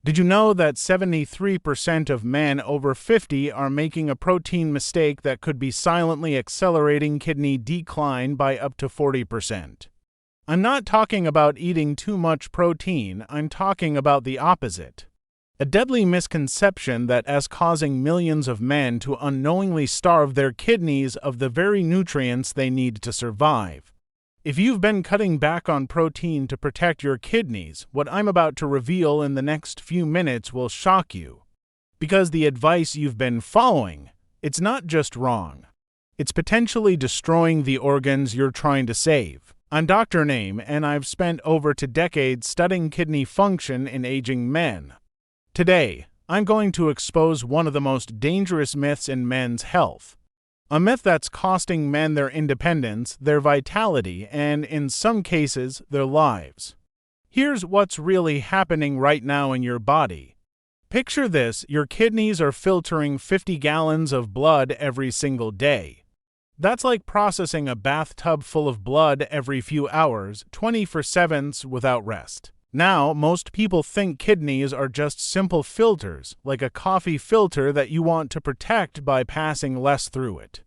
Did you know that 73% of men over 50 are making a protein mistake that could be silently accelerating kidney decline by up to 40%? I'm not talking about eating too much protein, I'm talking about the opposite. A deadly misconception that is causing millions of men to unknowingly starve their kidneys of the very nutrients they need to survive. If you've been cutting back on protein to protect your kidneys, what I'm about to reveal in the next few minutes will shock you. Because the advice you've been following, it's not just wrong. It's potentially destroying the organs you're trying to save. I'm Dr. Name, and I've spent over 2 decades studying kidney function in aging men. Today, I'm going to expose one of the most dangerous myths in men's health. A myth that's costing men their independence, their vitality, and, in some cases, their lives. Here's what's really happening right now in your body. Picture this: your kidneys are filtering 50 gallons of blood every single day. That's like processing a bathtub full of blood every few hours, 24/7 without rest. Now, most people think kidneys are just simple filters, like a coffee filter that you want to protect by passing less through it.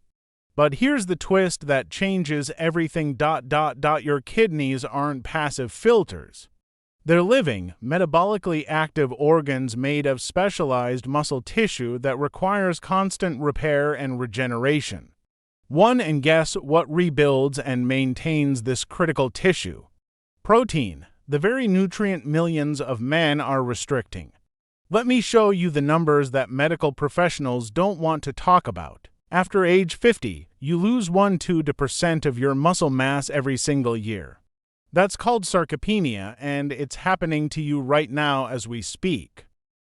But here's the twist that changes everything. Your kidneys aren't passive filters. They're living, metabolically active organs made of specialized muscle tissue that requires constant repair and regeneration. And guess what rebuilds and maintains this critical tissue? Protein, the very nutrient millions of men are restricting. Let me show you the numbers that medical professionals don't want to talk about. After age 50, you lose 1–2% of your muscle mass every single year. That's called sarcopenia, and it's happening to you right now as we speak.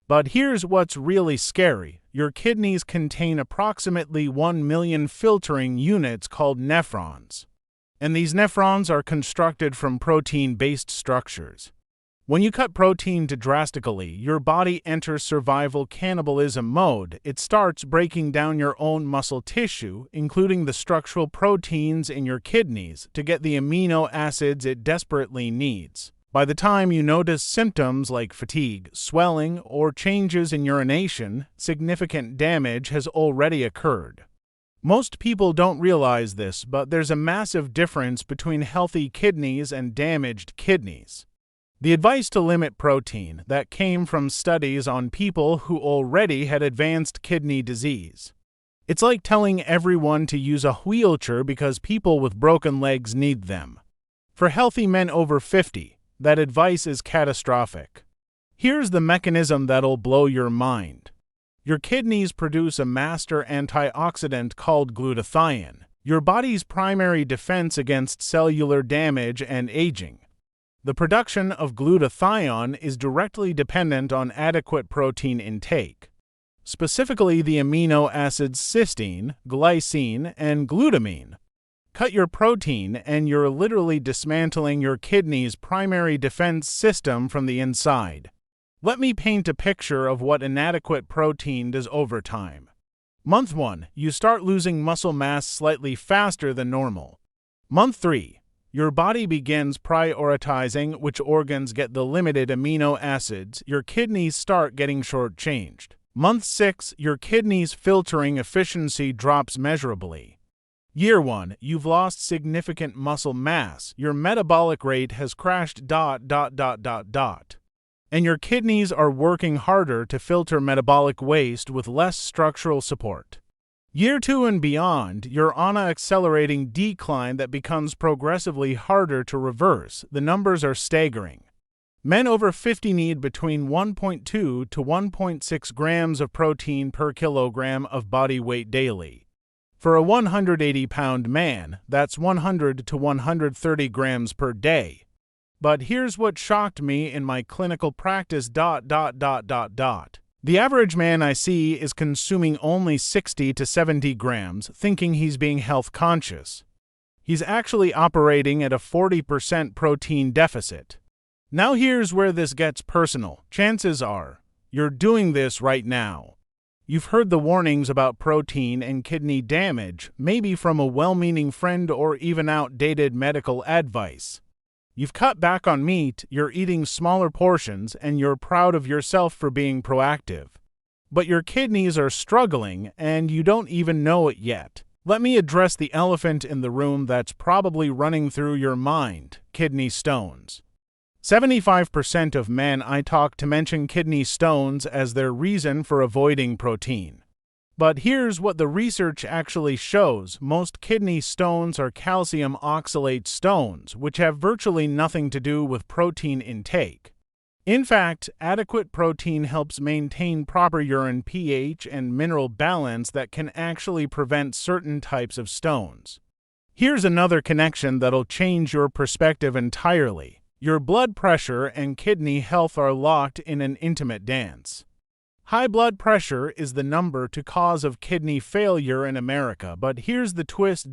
But here's what's really scary. Your kidneys contain approximately 1 million filtering units called nephrons. And these nephrons are constructed from protein-based structures. When you cut protein too drastically, your body enters survival cannibalism mode. It starts breaking down your own muscle tissue, including the structural proteins in your kidneys, to get the amino acids it desperately needs. By the time you notice symptoms like fatigue, swelling, or changes in urination, significant damage has already occurred. Most people don't realize this, but there's a massive difference between healthy kidneys and damaged kidneys. The advice to limit protein that came from studies on people who already had advanced kidney disease. It's like telling everyone to use a wheelchair because people with broken legs need them. For healthy men over 50, that advice is catastrophic. Here's the mechanism that'll blow your mind. Your kidneys produce a master antioxidant called glutathione, your body's primary defense against cellular damage and aging. The production of glutathione is directly dependent on adequate protein intake, specifically the amino acids cysteine, glycine, and glutamine. Cut your protein and you're literally dismantling your kidney's primary defense system from the inside. Let me paint a picture of what inadequate protein does over time. Month 1, you start losing muscle mass slightly faster than normal. Month 3, your body begins prioritizing which organs get the limited amino acids. Your kidneys start getting shortchanged. Month 6, your kidneys' filtering efficiency drops measurably. Year 1, you've lost significant muscle mass. Your metabolic rate has crashed. And your kidneys are working harder to filter metabolic waste with less structural support. Year 2 and beyond, you're on an accelerating decline that becomes progressively harder to reverse. The numbers are staggering. Men over 50 need between 1.2 to 1.6 grams of protein per kilogram of body weight daily. For a 180-pound man, that's 100 to 130 grams per day. But here's what shocked me in my clinical practice. The average man I see is consuming only 60 to 70 grams, thinking he's being health conscious. He's actually operating at a 40% protein deficit. Now here's where this gets personal. Chances are, you're doing this right now. You've heard the warnings about protein and kidney damage, maybe from a well-meaning friend or even outdated medical advice. You've cut back on meat, you're eating smaller portions, and you're proud of yourself for being proactive. But your kidneys are struggling, and you don't even know it yet. Let me address the elephant in the room that's probably running through your mind: kidney stones. 75% of men I talk to mention kidney stones as their reason for avoiding protein. But here's what the research actually shows: most kidney stones are calcium oxalate stones, which have virtually nothing to do with protein intake. In fact, adequate protein helps maintain proper urine pH and mineral balance that can actually prevent certain types of stones. Here's another connection that'll change your perspective entirely. Your blood pressure and kidney health are locked in an intimate dance. High blood pressure is the number two cause of kidney failure in America, but here's the twist: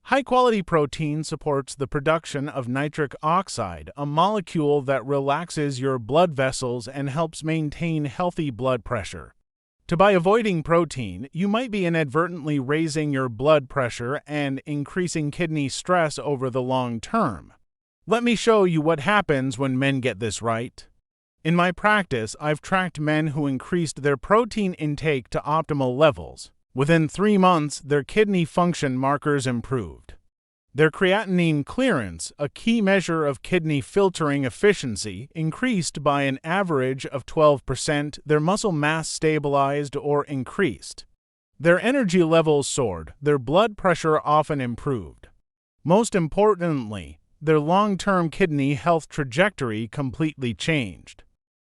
High-quality protein supports the production of nitric oxide, a molecule that relaxes your blood vessels and helps maintain healthy blood pressure. By avoiding protein, you might be inadvertently raising your blood pressure and increasing kidney stress over the long term. Let me show you what happens when men get this right. In my practice, I've tracked men who increased their protein intake to optimal levels. Within 3 months, their kidney function markers improved. Their creatinine clearance, a key measure of kidney filtering efficiency, increased by an average of 12%, their muscle mass stabilized or increased. Their energy levels soared, their blood pressure often improved. Most importantly, their long-term kidney health trajectory completely changed.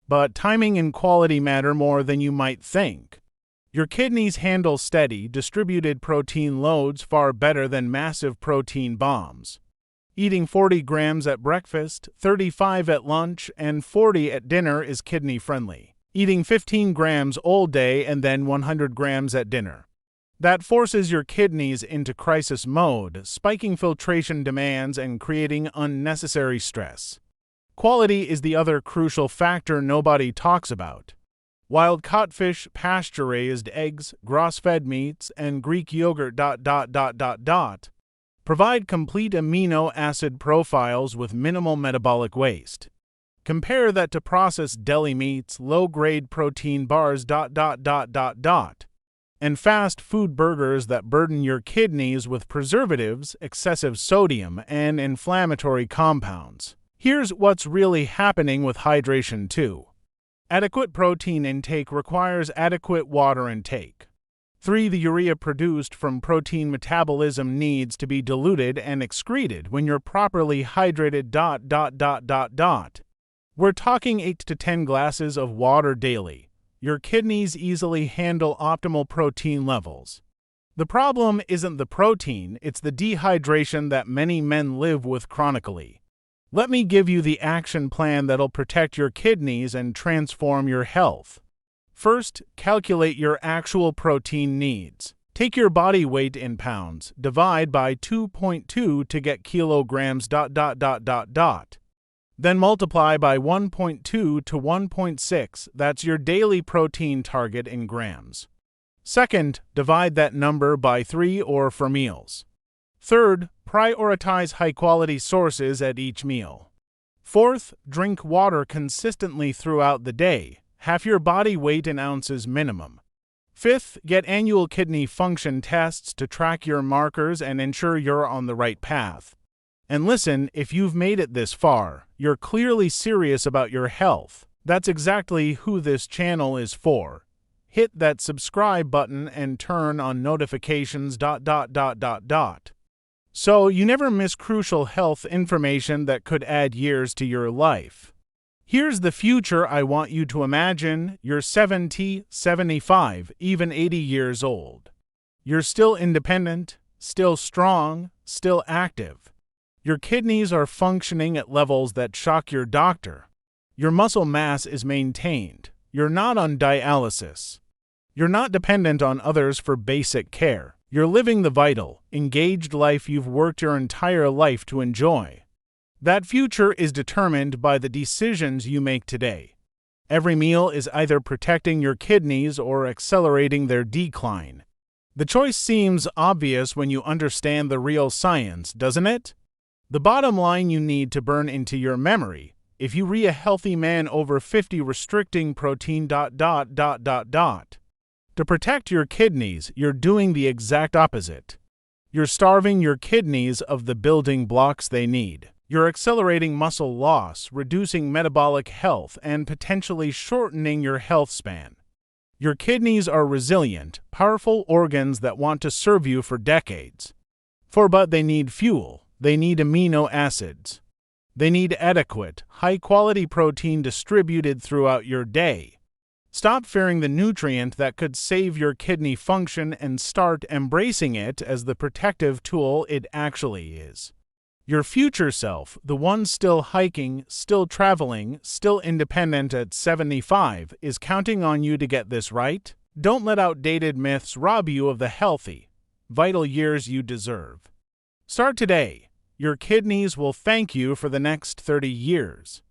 But timing and quality matter more than you might think. Your kidneys handle steady, distributed protein loads far better than massive protein bombs. Eating 40 grams at breakfast, 35 at lunch, and 40 at dinner is kidney-friendly. Eating 15 grams all day and then 100 grams at dinner. That forces your kidneys into crisis mode, spiking filtration demands and creating unnecessary stress. Quality is the other crucial factor nobody talks about. Wild-caught fish, pasture-raised eggs, grass-fed meats, and Greek yogurt ... provide complete amino acid profiles with minimal metabolic waste. Compare that to processed deli meats, low-grade protein bars ... and fast food burgers that burden your kidneys with preservatives, excessive sodium, and inflammatory compounds. Here's what's really happening with hydration too. Adequate protein intake requires adequate water intake. 3. The urea produced from protein metabolism needs to be diluted and excreted when you're properly hydrated ... We're talking 8 to 10 glasses of water daily. Your kidneys easily handle optimal protein levels. The problem isn't the protein, it's the dehydration that many men live with chronically. Let me give you the action plan that'll protect your kidneys and transform your health. First, calculate your actual protein needs. Take your body weight in pounds, divide by 2.2 to get kilograms ... Then multiply by 1.2 to 1.6, that's your daily protein target in grams. Second, divide that number by 3 or for meals. Third, prioritize high-quality sources at each meal. Fourth, drink water consistently throughout the day, half your body weight in ounces minimum. Fifth, get annual kidney function tests to track your markers and ensure you're on the right path. And listen, if you've made it this far, you're clearly serious about your health. That's exactly who this channel is for. Hit that subscribe button and turn on notifications ... so you never miss crucial health information that could add years to your life. Here's the future I want you to imagine. You're 70, 75, even 80 years old. You're still independent, still strong, still active. Your kidneys are functioning at levels that shock your doctor. Your muscle mass is maintained. You're not on dialysis. You're not dependent on others for basic care. You're living the vital, engaged life you've worked your entire life to enjoy. That future is determined by the decisions you make today. Every meal is either protecting your kidneys or accelerating their decline. The choice seems obvious when you understand the real science, doesn't it? The bottom line you need to burn into your memory: if you re a healthy man over 50 restricting protein ... To protect your kidneys, you're doing the exact opposite. You're starving your kidneys of the building blocks they need. You're accelerating muscle loss, reducing metabolic health, and potentially shortening your health span. Your kidneys are resilient, powerful organs that want to serve you for decades. But they need fuel. They need amino acids. They need adequate, high-quality protein distributed throughout your day. Stop fearing the nutrient that could save your kidney function and start embracing it as the protective tool it actually is. Your future self, the one still hiking, still traveling, still independent at 75, is counting on you to get this right. Don't let outdated myths rob you of the healthy, vital years you deserve. Start today. Your kidneys will thank you for the next 30 years.